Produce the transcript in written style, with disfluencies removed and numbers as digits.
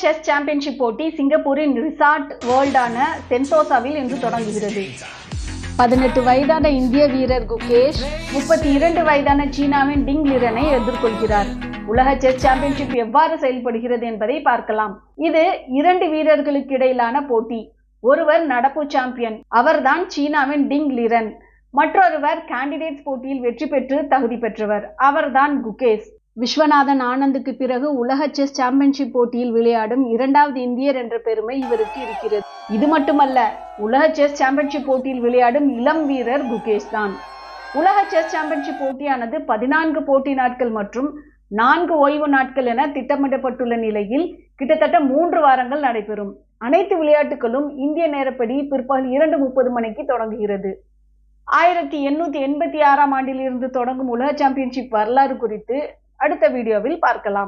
Chess championship போட்டி சிங்கப்பூரின் resort வேர்ல்டான சென்டோசாவில் இன்று தொடங்குகிறது. 18 வயதான இந்திய வீரர் குகேஷ் 32 வயதான சீனாவின் டிங் லிரனை எதிர்கொள்கிறார். உலக செஸ் சாம்பியன்ஷிப் எவ்வாறு செயல்படுகிறது என்பதை பார்க்கலாம். இது 2 வீரர்களுக்கு இடையிலான போட்டி. ஒருவர் நடப்பு சாம்பியன், அவர்தான் சீனாவின் டிங் லிரன். மற்றொருவர் கேண்டிடேட்ஸ் போட்டியில் வெற்றி பெற்று தகுதி பெற்றவர், அவர்தான் குகேஷ். விஸ்வநாதன் ஆனந்துக்கு பிறகு உலக செஸ் சாம்பியன்ஷிப் போட்டியில் விளையாடும் 2வது இந்தியர் என்ற பெருமை இவருக்கு இருக்கிறது. இது மட்டுமல்ல, உலக செஸ் சாம்பியன்ஷிப் போட்டியில் விளையாடும் இளம் வீரர் குகேஷ் தான். உலக செஸ் சாம்பியன்ஷிப் போட்டியானது 14 போட்டி நாட்கள் மற்றும் 4 ஓய்வு நாட்கள் என திட்டமிடப்பட்டுள்ள நிலையில் கிட்டத்தட்ட 3 வாரங்கள் நடைபெறும். அனைத்து விளையாட்டுகளும் இந்திய நேரப்படி பிற்பகல் 2:30 மணிக்கு தொடங்குகிறது. 1886ஆம் ஆண்டில் இருந்து தொடங்கும் உலக சாம்பியன்ஷிப் வரலாறு குறித்து அடுத்த வீடியோவில் பார்க்கலாம்.